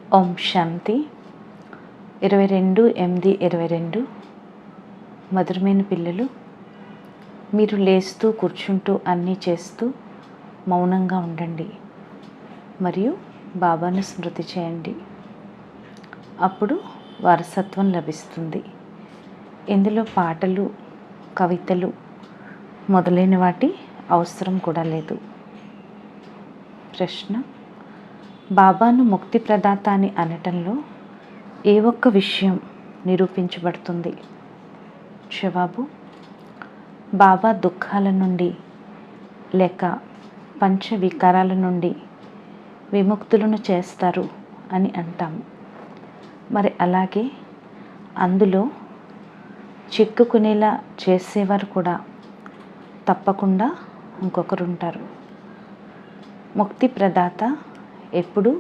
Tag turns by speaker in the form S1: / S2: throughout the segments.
S1: ఓం శాంతి. 22/8/22. మధురమైన పిల్లలు, మీరు లేస్తూ కూర్చుంటూ అన్నీ చేస్తూ మౌనంగా ఉండండి మరియు బాబాను స్మృతి చేయండి. అప్పుడు వారసత్వం లభిస్తుంది. ఇందులో పాటలు, కవితలు మొదలైన వాటి అవసరం కూడా లేదు. ప్రశ్న: బాబాను ముక్తి ప్రదాత అని అనటంలో ఏ ఒక్క విషయం నిరూపించబడుతుంది? జవాబు: బాబా దుఃఖాల నుండి లేక పంచ వికారాల నుండి విముక్తులను చేస్తారు అని అంటాము. మరి అలాగే అందులో చిక్కుకునేలా చేసేవారు కూడా తప్పకుండా ఇంకొకరుంటారు. ముక్తి ప్రదాత ఎప్పుడు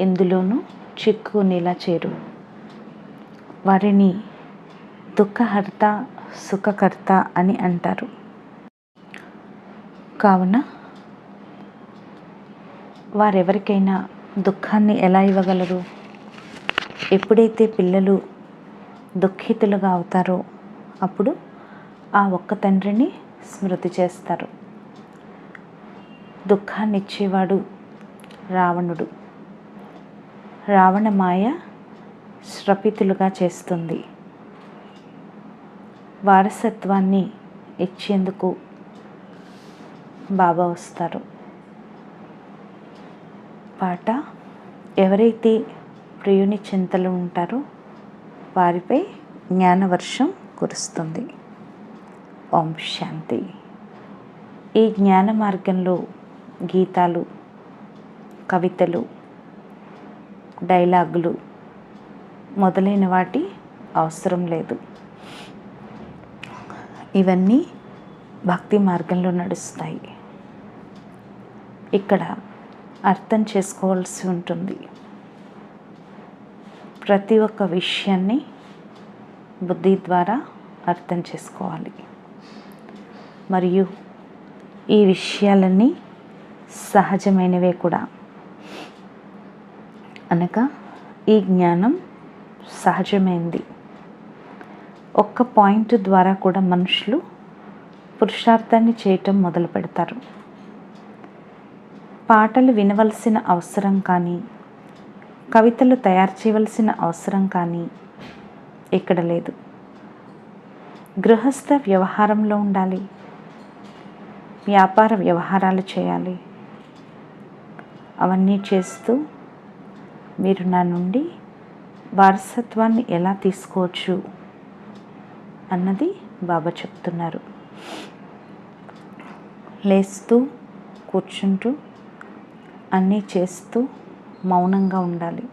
S1: ఎందులోనూ చిక్కుకునేలా చేరు. వారిని దుఃఖహర్త, సుఖకర్త అని అంటారు. కావున వారెవరికైనా దుఃఖాన్ని ఎలా ఇవ్వగలరు? ఎప్పుడైతే పిల్లలు దుఃఖితులుగా అవుతారో అప్పుడు ఆ ఒక్క తండ్రిని స్మృతి చేస్తారు. దుఃఖాన్ని ఇచ్చేవాడు రావణుడు. రావణ మాయ శ్రపితులుగా చేస్తుంది. వారసత్వాన్ని ఇచ్చేందుకు బాబా వస్తారు. పాట: ఎవరైతే ప్రియుని చింతలు ఉంటారో వారిపై జ్ఞానవర్షం కురుస్తుంది. ఓం శాంతి. ఈ జ్ఞాన మార్గంలో గీతాలు, కవితలు, డైలాగులు మొదలైన వాటి అవసరం లేదు. ఇవన్నీ భక్తి మార్గంలో నడుస్తాయి. ఇక్కడ అర్థం చేసుకోవాల్సి ఉంటుంది. ప్రతి ఒక్క విషయాన్ని బుద్ధి ద్వారా అర్థం చేసుకోవాలి. మరియు ఈ విషయాలన్నీ సహజమైనవే కూడా. అనగా ఈ జ్ఞానం సహజమైంది. ఒక్క పాయింట్ ద్వారా కూడా మనుషులు పురుషార్థాన్ని చేయటం మొదలు పెడతారు. పాటలు వినవలసిన అవసరం కానీ, కవితలు తయారు చేయవలసిన అవసరం కానీ ఇక్కడ లేదు. గృహస్థ వ్యవహారంలో ఉండాలి. వ్యాపార వ్యవహారాలు చేయాలి. అవన్నీ చేస్తూ మీరు నా నుండి వారసత్వాన్ని ఎలా తీసుకోవచ్చు అన్నది బాబా చెప్తున్నారు. లేస్తూ కూర్చుంటూ అన్నీ చేస్తూ మౌనంగా ఉండాలి.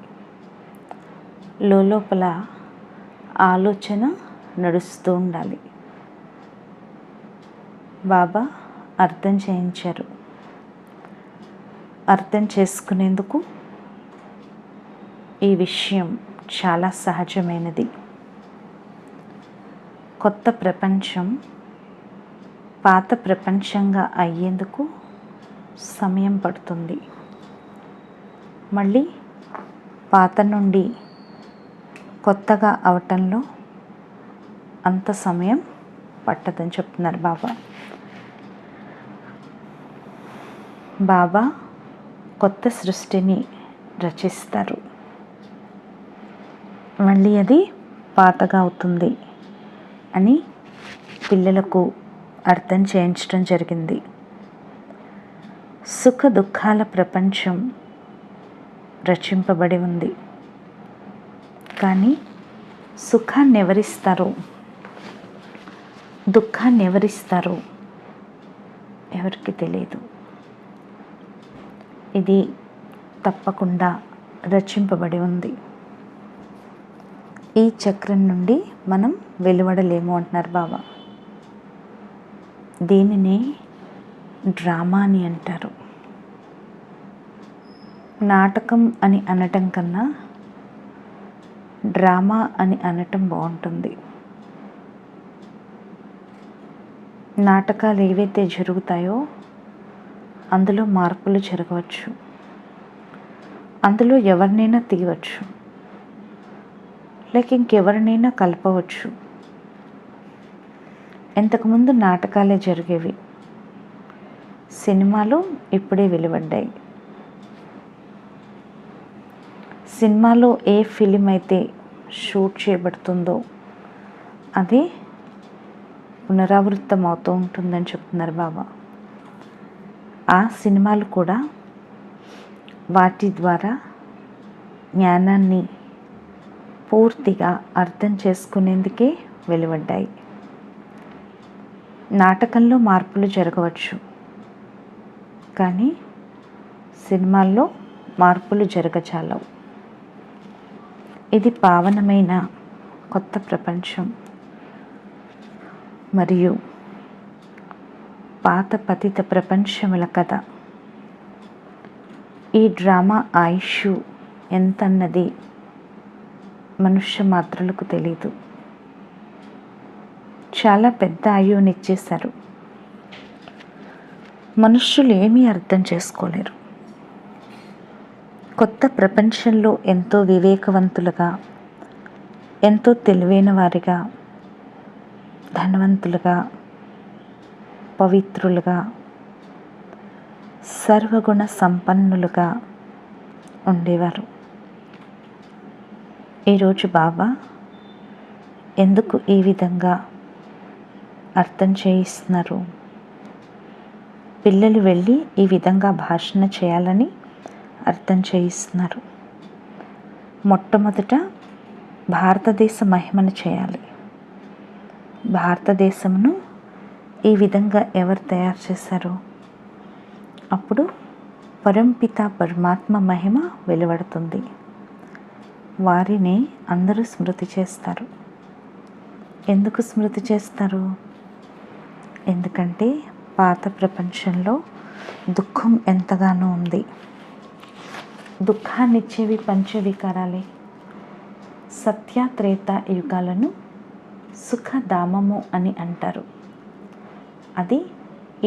S1: లోపల ఆలోచన నడుస్తూ ఉండాలి. బాబా అర్థం చేయించారు. అర్థం చేసుకునేందుకు ఈ విషయం చాలా సహజమైనది. కొత్త ప్రపంచం పాత ప్రపంచంగా అయ్యేందుకు సమయం పడుతుంది. మళ్ళీ పాత నుండి కొత్తగా అవటంలో అంత సమయం పట్టదని చెప్తున్నారు బాబా. బాబా కొత్త సృష్టిని రచిస్తారు. మళ్ళీ అది పాతగా అవుతుంది అని పిల్లలకు అర్థం చేయించడం జరిగింది. సుఖ దుఃఖాల ప్రపంచం రచింపబడి ఉంది. కానీ సుఖాన్ని ఎవరిస్తారో, దుఃఖాన్ని ఎవరిస్తారో ఎవరికి తెలియదు. ఇది తప్పకుండా రచింపబడి ఉంది. ఈ చక్రం నుండి మనం వెలువడలేము అంటున్నారు బాబా. దీనిని డ్రామా అని అంటారు. నాటకం అని అనటం కన్నా డ్రామా అని అనటం బాగుంటుంది. నాటకాలు ఏవైతే జరుగుతాయో అందులో మార్పులు జరగవచ్చు. అందులో ఎవరినైనా తీయవచ్చు, లేక ఇంకెవరినైనా కలపవచ్చు. ఇంతకుముందు నాటకాలే జరిగేవి, సినిమాలు ఇప్పుడే వెలువడ్డాయి. సినిమాలో ఏ ఫిలిం అయితే షూట్ చేయబడుతుందో అది పునరావృతం అవుతూ ఉంటుందని చెప్తున్నారు బాబా. ఆ సినిమాలు కూడా వాటి ద్వారా జ్ఞానాన్ని పూర్తిగా అర్థం చేసుకునేందుకే వెలువడ్డాయి. నాటకంలో మార్పులు జరగవచ్చు, కానీ సినిమాల్లో మార్పులు జరగచాలవు. ఇది పావనమైన కొత్త ప్రపంచం మరియు పాత పతిత ప్రపంచముల కథ. ఈ డ్రామా ఆయుష్ ఎంతన్నది మనుష్య మాత్రులకు తెలీదు. చాలా పెద్ద ఆయువునిచ్చేశారు. మనుష్యులు ఏమీ అర్థం చేసుకోలేరు. కొత్త ప్రపంచంలో ఎంతో వివేకవంతులుగా, ఎంతో తెలివైన వారిగా, ధనవంతులుగా, పవిత్రులుగా, సర్వగుణ సంపన్నులుగా ఉండేవారు. ఈరోజు బాబా ఎందుకు ఈ విధంగా అర్థం చేయిస్తున్నారు? పిల్లలు వెళ్ళి ఈ విధంగా భాషణ చేయాలని అర్థం చేయిస్తున్నారు. మొట్టమొదట భారతదేశ మహిమను చేయాలి. భారతదేశమును ఈ విధంగా ఎవరు తయారు చేశారు? అప్పుడు పరంపిత పరమాత్మ మహిమ వెలువడుతుంది. వారిని అందరూ స్మృతి చేస్తారు. ఎందుకు స్మృతి చేస్తారు? ఎందుకంటే పాత ప్రపంచంలో దుఃఖం ఎంతగానో ఉంది. దుఃఖాన్నిచ్చేవి పంచవికారాలే. సత్య త్రేత యుగాలను సుఖధామము అని అంటారు. అది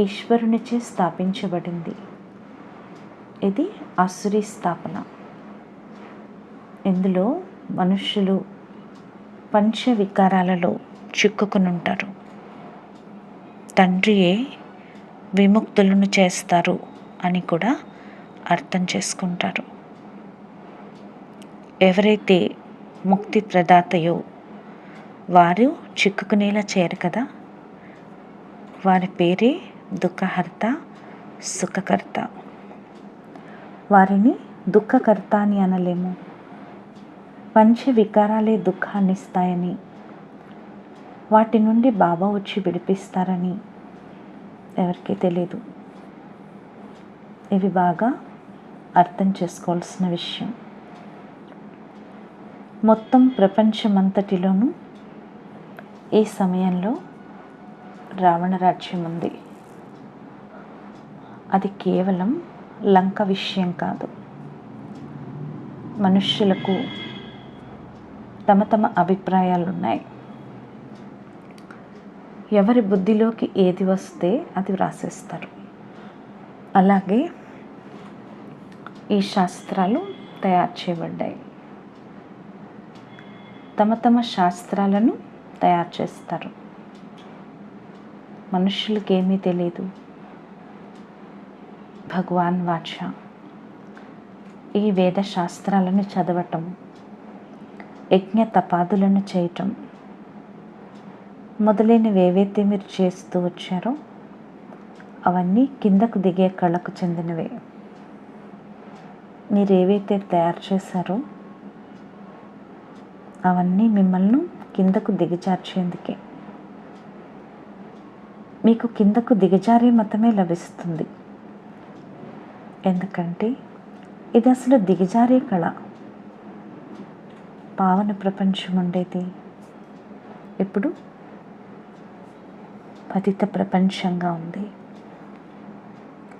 S1: ఈశ్వరునిచే స్థాపించబడింది. ఇది అసురీ స్థాపన. ఇందులో మనుష్యులు పంచవికారాలలో చిక్కుకుని ఉంటారు. తండ్రియే విముక్తులను చేస్తారు అని కూడా అర్థం చేసుకుంటారు. ఎవరైతే ముక్తి ప్రదాతయో వారు చిక్కుకునేలా చేయరు కదా. వారి పేరే దుఃఖహర్త, సుఖకర్త. వారిని దుఃఖకర్త అని అనలేము. పంచవికారాలే దుఃఖాన్ని ఇస్తాయని, వాటి నుండి బాబా వచ్చి విడిపిస్తారని ఎవరికీ తెలియదు. ఇవి బాగా అర్థం చేసుకోవాల్సిన విషయం. మొత్తం ప్రపంచమంతటిలోనూ ఈ సమయంలో రావణ రాజ్యం ఉంది. అది కేవలం లంక విషయం కాదు. మనుష్యులకు తమ తమ అభిప్రాయాలు ఉన్నాయి. ఎవరి బుద్ధిలోకి ఏది వస్తే అది వ్రాసేస్తారు. అలాగే ఈ శాస్త్రాలు తయారు చేయబడ్డాయి. తమ తమ శాస్త్రాలను తయారు చేస్తారు. మనుష్యులకి ఏమీ తెలియదు. భగవాన్ వాచ ఈ వేద శాస్త్రాలను చదవటం, యజ్ఞ తపాదులను చేయటం మొదలైనవి ఏవైతే మీరు చేస్తూ వచ్చారో అవన్నీ కిందకు దిగే కళకు చెందినవే. మీరు ఏవైతే తయారు చేశారో అవన్నీ మిమ్మల్ని కిందకు దిగజార్చేందుకే. మీకు కిందకు దిగజారే మతమే లభిస్తుంది. ఎందుకంటే ఇది అసలు దిగజారే కళ. పావన ప్రపంచం ఉండేది ఇప్పుడు పతిత ప్రపంచంగా ఉంది.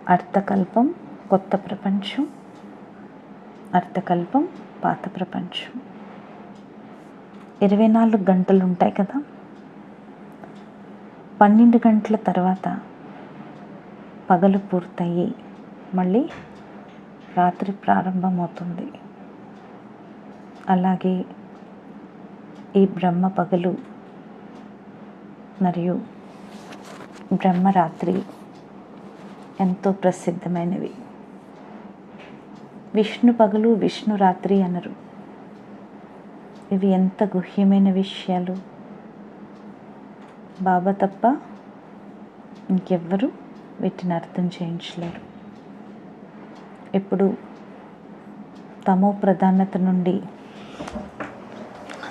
S1: అర్థకల్పం కొత్త ప్రపంచం, అర్థకల్పం పాత ప్రపంచం. 24 గంటలు ఉంటాయి కదా. 12 గంటల తర్వాత పగలు పూర్తయి మళ్ళీ రాత్రి ప్రారంభమవుతుంది. అలాగే ఈ బ్రహ్మ పగలు మరియు బ్రహ్మరాత్రి ఎంతో ప్రసిద్ధమైనవి. విష్ణు పగలు విష్ణు రాత్రి అనరు. ఇవి ఎంత గుహ్యమైన విషయాలు. బాబా తప్ప ఇంకెవ్వరూ వీటిని అర్థం చేయించలేరు. ఇప్పుడు తమో ప్రధానత నుండి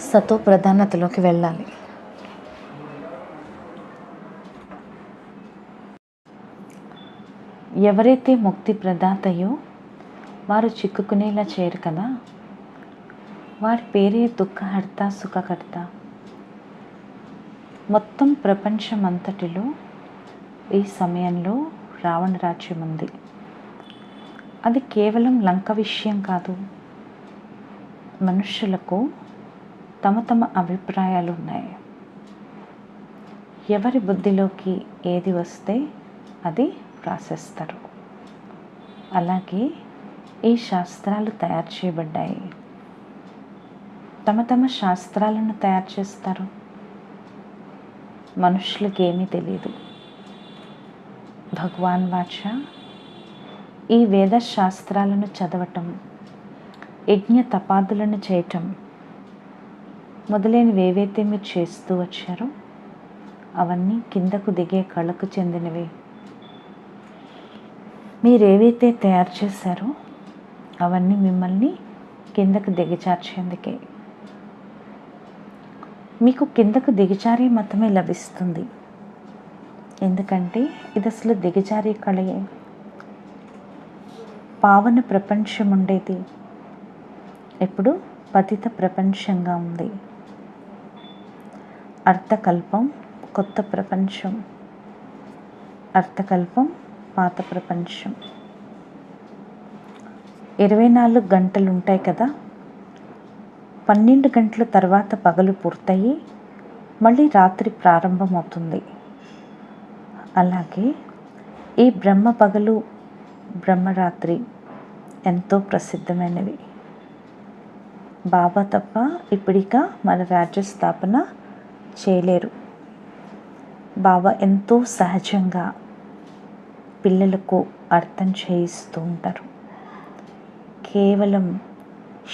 S1: సతో ప్రధానతలోకి వెళ్ళాలి. ఎవరైతే ముక్తి ప్రదాతయో వారు చిక్కుకునేలా చేయరు కదా. వారి పేరే దుఃఖహర్త సుఖకర్త. మొత్తం ప్రపంచం అంతటిలో ఈ సమయంలో రావణ రాజ్యం ఉంది. అది కేవలం లంక విషయం కాదు. మనుషులకు తమ తమ అభిప్రాయాలు ఉన్నాయి. ఎవరి బుద్ధిలోకి ఏది వస్తే అది రాసేస్తారు. అలాగే ఈ శాస్త్రాలు తయారు చేయబడ్డాయి. తమ తమ శాస్త్రాలను తయారు చేస్తారు. మనుషులకి ఏమీ తెలియదు. భగవాన్ వాచ ఈ వేద శాస్త్రాలను చదవటం, యజ్ఞ తపాదులను చేయటం మొదలైనవి ఏవైతే మీరు చేస్తూ వచ్చారో అవన్నీ కిందకు దిగే కళకు చెందినవి. మీరేవైతే తయారు చేశారో అవన్నీ మిమ్మల్ని కిందకు దిగజార్చేందుకే. మీకు కిందకు దిగజారే మతమే లభిస్తుంది. ఎందుకంటే ఇది అసలు దిగజారే కళయే. పావన ప్రపంచం ఉండేది ఇప్పుడు పతిత ప్రపంచంగా ఉంది. అర్థకల్పం కొత్త ప్రపంచం, అర్థకల్పం పాత ప్రపంచం. 24 గంటలు ఉంటాయి కదా. 12 గంటల తర్వాత పగలు పూర్తయి మళ్ళీ రాత్రి ప్రారంభమవుతుంది. అలాగే ఈ బ్రహ్మ పగలు బ్రహ్మరాత్రి ఎంతో ప్రసిద్ధమైనవి. బాబా తప్ప ఇప్పుడిక మన రాజ్య స్థాపన చేయలేరు. బాబా ఎంతో సహజంగా పిల్లలకు అర్థం చేయిస్తూ ఉంటారు. కేవలం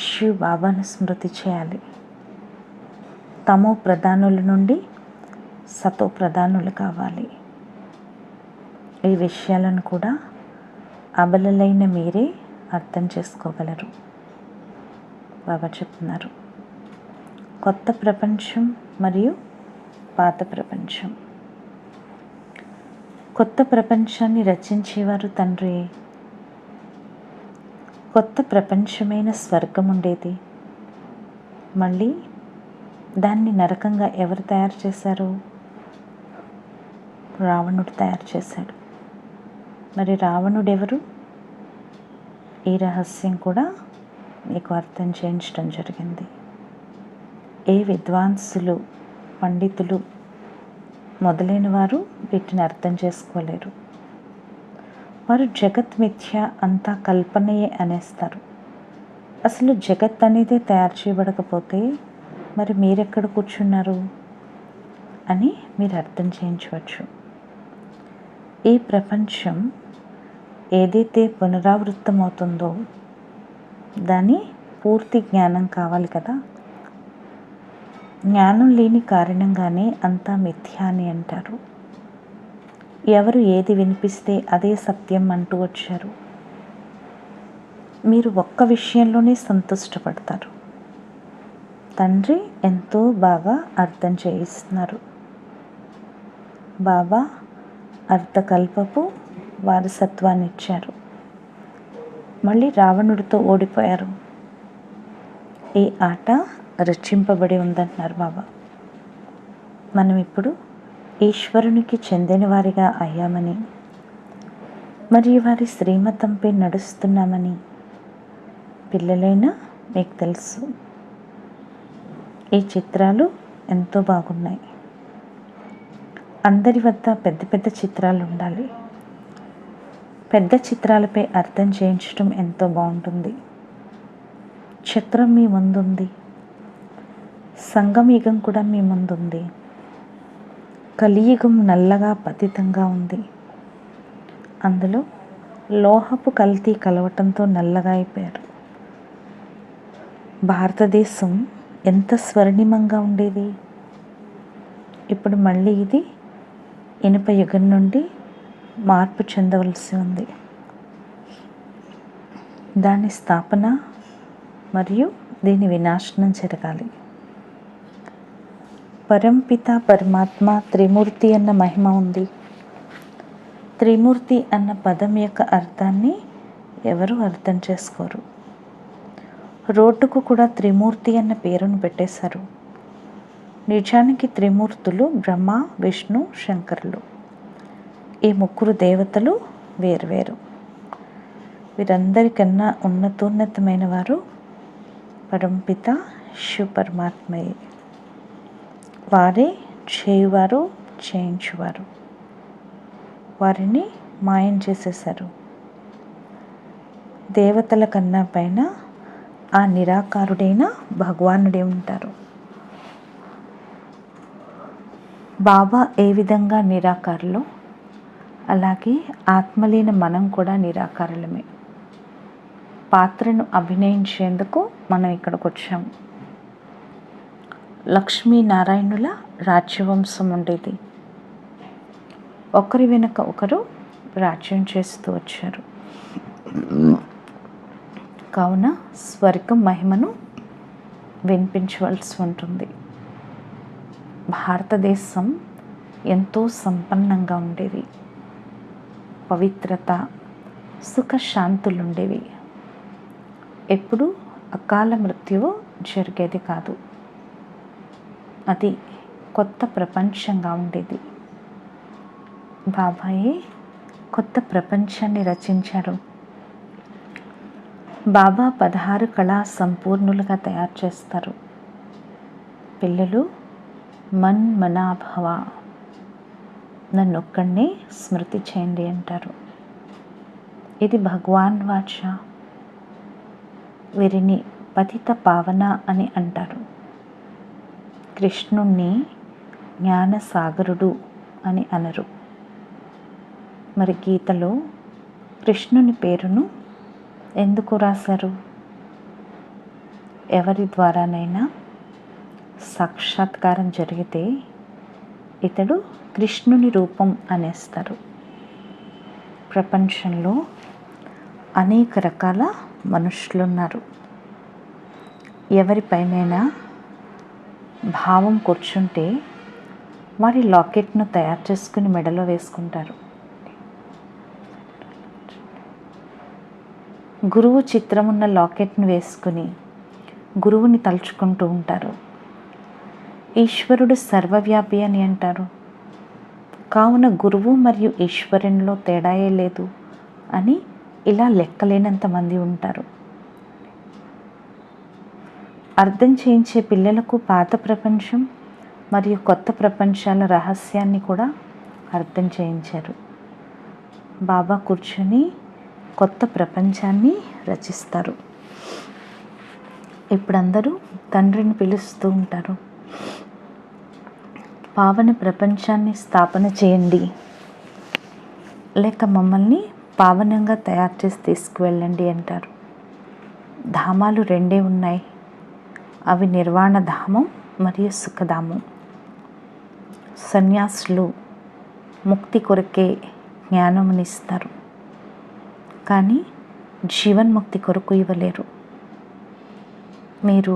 S1: శివ్ బాబాను స్మృతి చేయాలి. తమో ప్రధానుల నుండి సతో ప్రధానులు కావాలి. ఈ విషయాలను కూడా అబలలైన మీరే అర్థం చేసుకోగలరు. బాబా చెప్తున్నారు, కొత్త ప్రపంచం మరియు పాత ప్రపంచం. కొత్త ప్రపంచాన్ని రచించేవారు తండ్రి. కొత్త ప్రపంచమైన స్వర్గం ఉండేది. మళ్ళీ దాన్ని నరకంగా ఎవరు తయారు చేశారు? రావణుడు తయారు చేశాడు. మరి రావణుడు ఎవరు? ఈ రహస్యం కూడా మీకు అర్థం చేయించడం జరిగింది. ఏ విద్వాంసులు, పండితులు మొదలైన వారు వీటిని అర్థం చేసుకోలేరు. వారు జగత్ మిథ్య, అంతా కల్పనయే అనేస్తారు. అసలు జగత్ అనేదే తయారు చేయబడకపోతే మరి మీరెక్కడ కూర్చున్నారు అని మీరు అర్థం చేయించవచ్చు. ఈ ప్రపంచం ఏదైతే పునరావృత్తమవుతుందో దాని పూర్తి జ్ఞానం కావాలి కదా. జ్ఞానం లేని కారణంగానే అంతా మిథ్య అని అంటారు. ఎవరు ఏది వినిపిస్తే అదే సత్యం అంటూ వచ్చారు. మీరు ఒక్క విషయంలోనే సంతుష్టపడతారు. తండ్రి ఎంతో బాగా అర్థం చేయిస్తున్నారు. బాబా అర్థకల్పపు వారసత్వాన్ని ఇచ్చారు. మళ్ళీ రావణుడితో ఓడిపోయారు. ఈ ఆట రచింపబడి ఉందంటున్నారు బాబా. మనం ఇప్పుడు ఈశ్వరునికి చెందిన వారిగా అయ్యామని మరియు వారి శ్రీమతంపై నడుస్తున్నామని పిల్లలైనా మీకు తెలుసు. ఈ చిత్రాలు ఎంతో బాగున్నాయి. అందరి వద్ద పెద్ద పెద్ద చిత్రాలు ఉండాలి. పెద్ద చిత్రాలపై అర్థం చేయించడం ఎంతో బాగుంటుంది. చక్రం మీ ముందుంది, సంగమయుగం కూడా మీ ముందుంది. కలియుగం నల్లగా పతితంగా ఉంది. అందులో లోహపు కల్తీ కలవటంతో నల్లగా అయిపోయారు. భారతదేశం ఎంత స్వర్ణిమంగా ఉండేది. ఇప్పుడు మళ్ళీ ఇది ఇనుప యుగం నుండి మార్పు చెందవలసి ఉంది. దాని స్థాపన మరియు దీని వినాశనం జరగాలి. పరంపిత పరమాత్మ త్రిమూర్తి అన్న మహిమ ఉంది. త్రిమూర్తి అన్న పదం యొక్క అర్థాన్ని ఎవరు అర్థం చేసుకోరు. రోడ్డుకు కూడా త్రిమూర్తి అన్న పేరును పెట్టేశారు. నిజానికి త్రిమూర్తులు బ్రహ్మ, విష్ణు, శంకరులు. ఈ ముగ్గురు దేవతలు వేరువేరు. వీరందరికన్నా ఉన్నతోన్నతమైన వారు పరంపిత శివ పరమాత్మయే. వారే చేయువారు, చేయించువారు. వారిని మాయం చేసేశారు. దేవతల కన్నా పైన ఆ నిరాకారుడైన భగవానుడే ఉంటారు. బాబా ఏ విధంగా నిరాకారులో, అలాగే ఆత్మలీన మనం కూడా నిరాకారులమే. పాత్రను అభినయించేందుకు మనం ఇక్కడికి వచ్చాము. లక్ష్మీనారాయణుల రాజ్యవంశం ఉండేది. ఒకరి వెనుక ఒకరు రాజ్యం చేస్తూ వచ్చారు. కావున స్వర్గం మహిమను వినిపించవలసి ఉంటుంది. భారతదేశం ఎంతో సంపన్నంగా ఉండేది. పవిత్రత, సుఖశాంతులు ఉండేవి. ఎప్పుడు అకాల మృత్యువు జరిగేది కాదు. అది కొత్త ప్రపంచంగా ఉండేది. బాబాయే కొత్త ప్రపంచాన్ని రచించారు. బాబా 16 కళా సంపూర్ణులుగా తయారు చేస్తారు. పిల్లలు మన్మనాభవ, నన్నొక్కడినే స్మృతి చేయండి అంటారు. ఇది భగవాన్ వాచ. వీరిని పతిత పావన అని అంటారు. కృష్ణుణ్ణి జ్ఞానసాగరుడు అని అనరు. మరి గీతలో కృష్ణుని పేరును ఎందుకు రాశారు? ఎవరి ద్వారానైనా సాక్షాత్కారం జరిగితే ఇతడు కృష్ణుని రూపం అనేస్తారు. ప్రపంచంలో అనేక రకాల మనుషులున్నారు. ఎవరిపైనైనా భావం కూర్చుంటే వారి లాకెట్ను తయారు చేసుకుని మెడలో వేసుకుంటారు. గురువు చిత్రమున్న లాకెట్ను వేసుకుని గురువుని తలుచుకుంటూ ఉంటారు. ఈశ్వరుడు సర్వవ్యాపి అని అంటారు. కావున గురువు మరియు ఈశ్వరునిలో తేడాయే లేదు అని ఇలా లెక్కలేనంత మంది ఉంటారు. అర్థం చేయించే పిల్లలకు పాత ప్రపంచం మరియు కొత్త ప్రపంచాల రహస్యాన్ని కూడా అర్థం చేయించారు. బాబా కూర్చొని కొత్త ప్రపంచాన్ని రచిస్తారు. ఇప్పుడు అందరూ తండ్రిని పిలుస్తూ ఉంటారు. పావన ప్రపంచాన్ని స్థాపన చేయండి, లేక మమ్మల్ని పావనంగా తయారు చేసి తీసుకువెళ్ళండి అంటారు. ధామాలు రెండే ఉన్నాయి. అవి నిర్వాణ ధామం మరియు సుఖధామం. సన్యాసులు ముక్తి కొరకే జ్ఞానమునిస్తారు, కానీ జీవన్ముక్తి కొరకు ఇవ్వలేరు. మీరు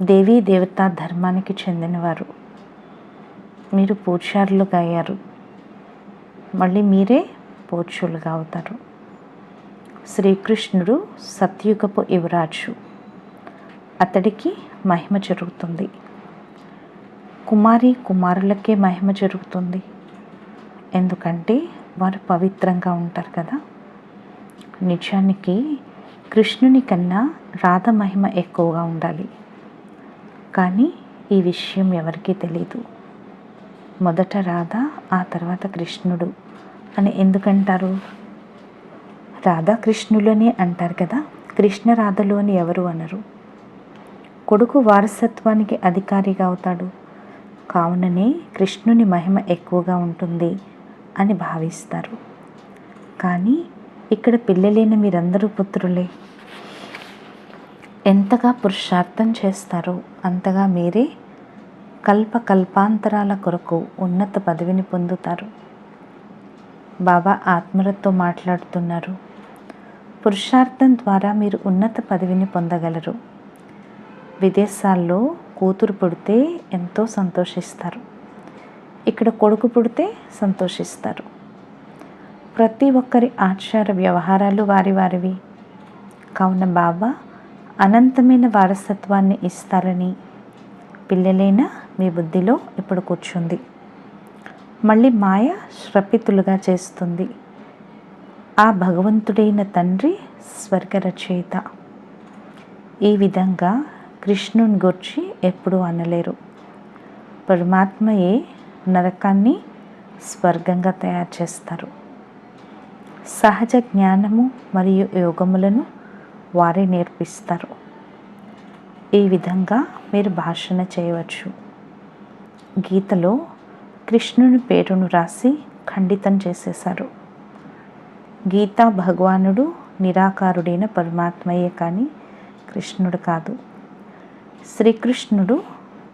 S1: దేవీ దేవతా ధర్మానికి చెందినవారు. మీరు పూజారులుగా అయ్యారు. మళ్ళీ మీరే పూజ్యులుగా అవుతారు. శ్రీకృష్ణుడు సత్యుగపు యువరాజు. అతడికి మహిమ జరుగుతుంది. కుమారి కుమారులకే మహిమ జరుగుతుంది. ఎందుకంటే వారు పవిత్రంగా ఉంటారు కదా. నిజానికి కృష్ణుని కన్నా రాధ మహిమ ఎక్కువగా ఉండాలి. కానీ ఈ విషయం ఎవరికీ తెలీదు. మొదట రాధ, ఆ తర్వాత కృష్ణుడు అని ఎందుకంటారు? రాధాకృష్ణులని అంటారు కదా, కృష్ణ రాధలు అని ఎవరు అనరు. కొడుకు వారసత్వానికి అధికారిగా అవుతాడు, కావుననే కృష్ణుని మహిమ ఎక్కువగా ఉంటుంది అని భావిస్తారు. కానీ ఇక్కడ పిల్లలైన మీరందరూ పుత్రులే. ఎంతగా పురుషార్థం చేస్తారో అంతగా మీరే కల్పాంతరాల కొరకు ఉన్నత పదవిని పొందుతారు. బాబా ఆత్మలతో మాట్లాడుతున్నారు. పురుషార్థం ద్వారా మీరు ఉన్నత పదవిని పొందగలరు. విదేశాల్లో కూతురు పుడితే ఎంతో సంతోషిస్తారు, ఇక్కడ కొడుకు పుడితే సంతోషిస్తారు. ప్రతి ఒక్కరి ఆచార వ్యవహారాలు వారివి. కావున బాబా అనంతమైన వారసత్వాన్ని ఇస్తారని పిల్లలైన మీ బుద్ధిలో ఇప్పుడు కూర్చుంది. మళ్ళీ మాయ శ్రపితులుగా చేస్తుంది. ఆ భగవంతుడైన తండ్రి స్వర్గ రచయిత. ఈ విధంగా కృష్ణుని గురించి ఎప్పుడూ అనలేరు. పరమాత్మయే నరకాన్ని స్వర్గంగా తయారు చేస్తారు. సహజ జ్ఞానము మరియు యోగములను వారే నేర్పిస్తారు. ఈ విధంగా మీరు భాషణ చేయవచ్చు. గీతలో కృష్ణుని పేరును రాసి ఖండితం చేసేశారు. గీతా భగవానుడు నిరాకారుడైన పరమాత్మయే కానీ కృష్ణుడు కాదు. శ్రీకృష్ణుడు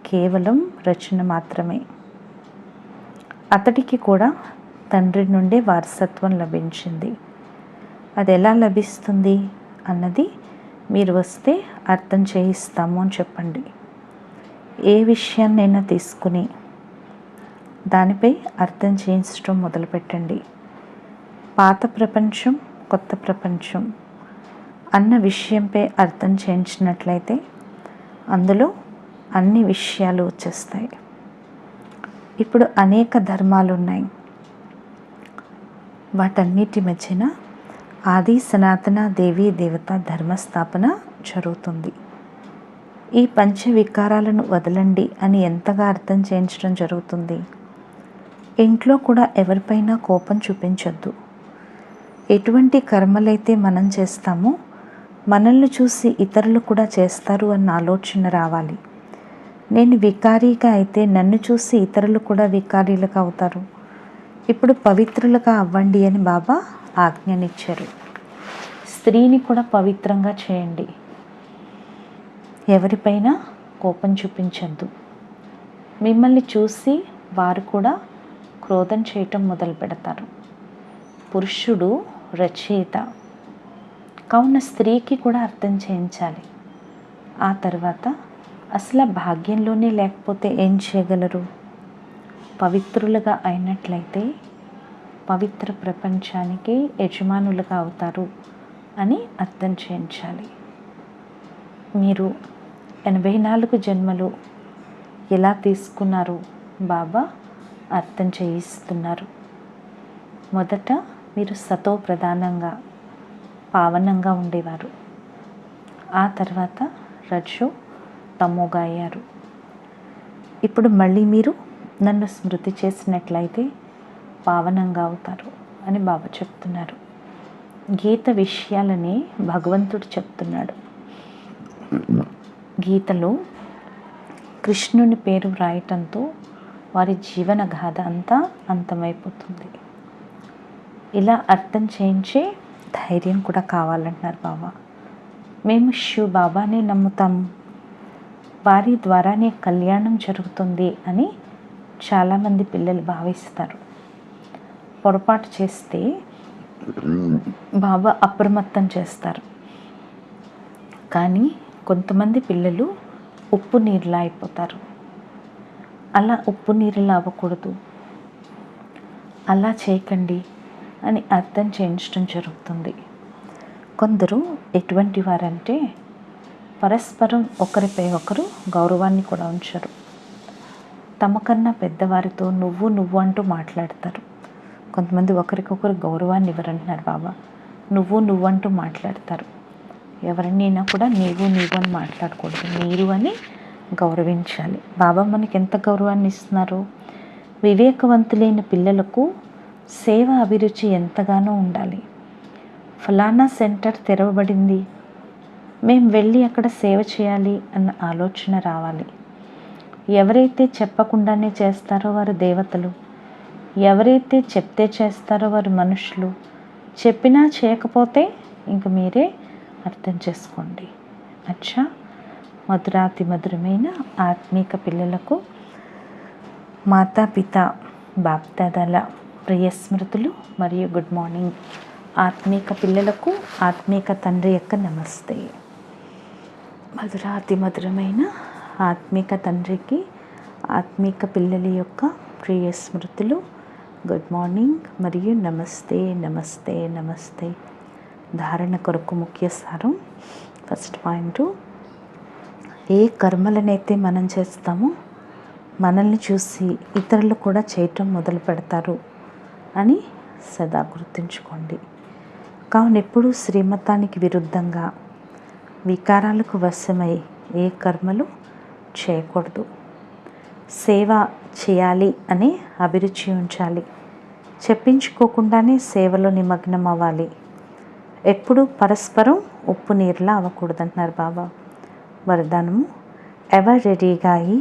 S1: కేవలం రచన మాత్రమే. అతడికి కూడా తండ్రి నుండే వారసత్వం లభించింది. అది ఎలా లభిస్తుంది అన్నది మీరు వస్తే అర్థం చేయిస్తాము అని చెప్పండి. ఏ విషయాన్నైనా తీసుకుని దానిపై అర్థం చేయించడం మొదలుపెట్టండి. పాత ప్రపంచం, కొత్త ప్రపంచం అన్న విషయంపై అర్థం చేయించినట్లయితే అందులో అన్ని విషయాలు వచ్చేస్తాయి. ఇప్పుడు అనేక ధర్మాలు ఉన్నాయి. వాటన్నిటి మధ్యన ఆది సనాతన దేవీ దేవత ధర్మస్థాపన జరుగుతుంది. ఈ పంచ వికారాలను వదలండి అని ఎంతగా అర్థం చేయించడం జరుగుతుంది. ఇంట్లో కూడా ఎవరిపైనా కోపం చూపించొద్దు. ఎటువంటి కర్మలైతే మనం చేస్తామో మనల్ని చూసి ఇతరులు కూడా చేస్తారు అన్న ఆలోచన రావాలి. నేను వికారీగా అయితే నన్ను చూసి ఇతరులు కూడా వికారీలుగా అవుతారు. ఇప్పుడు పవిత్రులుగా అవ్వండి అని బాబా ఆజ్ఞనిచ్చారు. స్త్రీని కూడా పవిత్రంగా చేయండి. ఎవరిపైనా కోపం చూపించద్దు. మిమ్మల్ని చూసి వారు కూడా క్రోధం చేయటం మొదలు పెడతారు. పురుషుడు రచయిత కావున స్త్రీకి కూడా అర్థం చేయించాలి. ఆ తర్వాత అసలు భాగ్యంలోనే లేకపోతే ఏం చేయగలరు? పవిత్రులుగా అయినట్లయితే పవిత్ర ప్రపంచానికి యజమానులుగా అవుతారు అని అర్థం చేయించాలి. మీరు 84 జన్మలు ఎలా తీసుకున్నారు బాబా అర్థం చేయిస్తున్నారు. మొదట మీరు సతో ప్రధానంగా పావనంగా ఉండేవారు. ఆ తర్వాత రజో తమోగా అయ్యారు. ఇప్పుడు మళ్ళీ మీరు నన్ను స్మృతి చేసినట్లయితే పావనంగా అవుతారు అని బాబా చెప్తున్నారు. గీత విషయాలని భగవంతుడు చెప్తున్నాడు. గీతలో కృష్ణుని పేరు వ్రాయటంతో వారి జీవన గాథ అంతా అంతమైపోతుంది. ఇలా అర్థం చేయించే ధైర్యం కూడా కావాలంటున్నారు బాబా. మేము శివ బాబానే నమ్ముతాము, వారి ద్వారానే కళ్యాణం జరుగుతుంది అని చాలామంది పిల్లలు భావిస్తారు. పొరపాటు చేస్తే బాబా అప్రమత్తం చేస్తారు. కానీ కొంతమంది పిల్లలు ఉప్పు నీరులా అయిపోతారు. అలా ఉప్పు నీరులా అవ్వకూడదు, అలా చేయకండి అని అర్థం చేయించడం జరుగుతుంది. కొందరు ఎటువంటి వారంటే పరస్పరం ఒకరిపై ఒకరు గౌరవాన్ని కూడా ఉంచరు. తమకన్నా పెద్దవారితో నువ్వు అంటూ మాట్లాడతారు. కొంతమంది ఒకరికొకరు గౌరవాన్ని ఇవ్వరంటున్నారు బాబా. నువ్వు అంటూ మాట్లాడతారు. ఎవరినైనా కూడా నీవు అని మాట్లాడకూడదు, మీరు అని గౌరవించాలి. బాబా మనకి ఎంత గౌరవాన్ని ఇస్తున్నారు. వివేకవంతులైన పిల్లలకు సేవ అభిరుచి ఎంతగానో ఉండాలి. ఫలానా సెంటర్ తెరవబడింది, మేము వెళ్ళి అక్కడ సేవ చేయాలి అన్న ఆలోచన రావాలి. ఎవరైతే చెప్పకుండానే చేస్తారో వారు దేవతలు, ఎవరైతే చెప్తే చేస్తారో వారు మనుషులు. చెప్పినా చేయకపోతే ఇంక మీరే అర్థం చేసుకోండి. అచ్చా, మధురాతి మధురమైన ఆత్మీక పిల్లలకు మాతాపిత బాప్దాదాల ప్రియ స్మృతులు మరియు గుడ్ మార్నింగ్. ఆత్మీక పిల్లలకు ఆత్మీక తండ్రి యొక్క నమస్తే. మధురాతి మధురమైన ఆత్మీక తండ్రికి ఆత్మీక పిల్లల యొక్క ప్రియ స్మృతులు, గుడ్ మార్నింగ్ మరియు నమస్తే నమస్తే నమస్తే. ధారణ కొరకు ముఖ్య సారం. ఫస్ట్ పాయింట్, ఏ కర్మలనైతే మనం చేస్తామో మనల్ని చూసి ఇతరులు కూడా చేయటం మొదలు పెడతారు అని సదా గుర్తుంచుకోండి. కావున ఎప్పుడూ శ్రీమతానికి విరుద్ధంగా వికారాలకు వశమై ఏ కర్మలు చేయకూడదు. సేవ చేయాలి అనే అభిరుచి ఉంచాలి. చెప్పించుకోకుండానే సేవలో నిమగ్నం అవ్వాలి. ఎప్పుడూ పరస్పరం ఉప్పు నీరులా అవ్వకూడదంటున్నారు బాబా. వరదానము, ఎవర్ రెడీగా అయి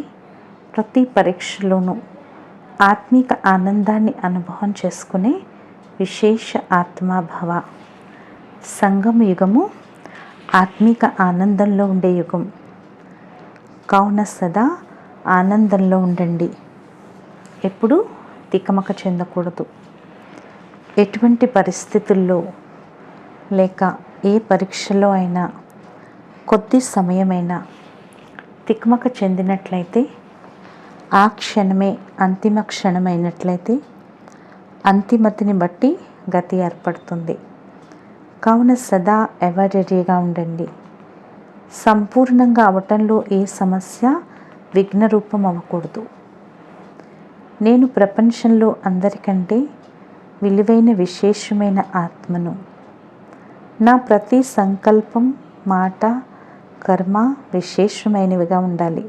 S1: ప్రతి పరీక్షలోనూ ఆత్మిక ఆనందాన్ని అనుభవం చేసుకునే విశేష ఆత్మాభవ. సంగమ యుగము ఆత్మిక ఆనందంలో ఉండే యుగం. కావున సదా ఆనందంలో ఉండండి. ఎప్పుడూ తికమక చెందకూడదు. ఎటువంటి పరిస్థితుల్లో లేక ఏ పరీక్షలో అయినా కొద్ది సమయమైనా తికమక చెందినట్లయితే ఆ క్షణమే అంతిమ క్షణమైనట్లయితే అంతిమతిని బట్టి గతి ఏర్పడుతుంది. కావున సదా ఎవర్ రెడీగా ఉండండి. సంపూర్ణంగా అవటంలో ఏ సమస్య విఘ్నరూపం అవ్వకూడదు. నేను ప్రపంచంలో అందరికంటే విలువైన విశేషమైన ఆత్మను. నా ప్రతి సంకల్పం, మాట, కర్మ విశేషమైనవిగా ఉండాలి.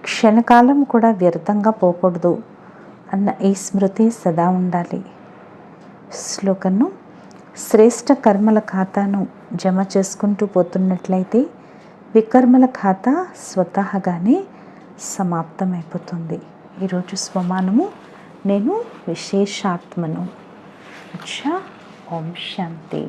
S1: క్షణకాలం కూడా వ్యర్థంగా పోకూడదు అన్న ఈ స్మృతి సదా ఉండాలి. శ్లోకను, శ్రేష్ఠ కర్మల ఖాతాను జమ చేసుకుంటూ పోతున్నట్లయితే వికర్మల ఖాతా స్వతహాగానే సమాప్తమైపోతుంది. ఈరోజు స్వమానము, నేను విశేషాత్మను. అచ్చా, ఓం శాంతి.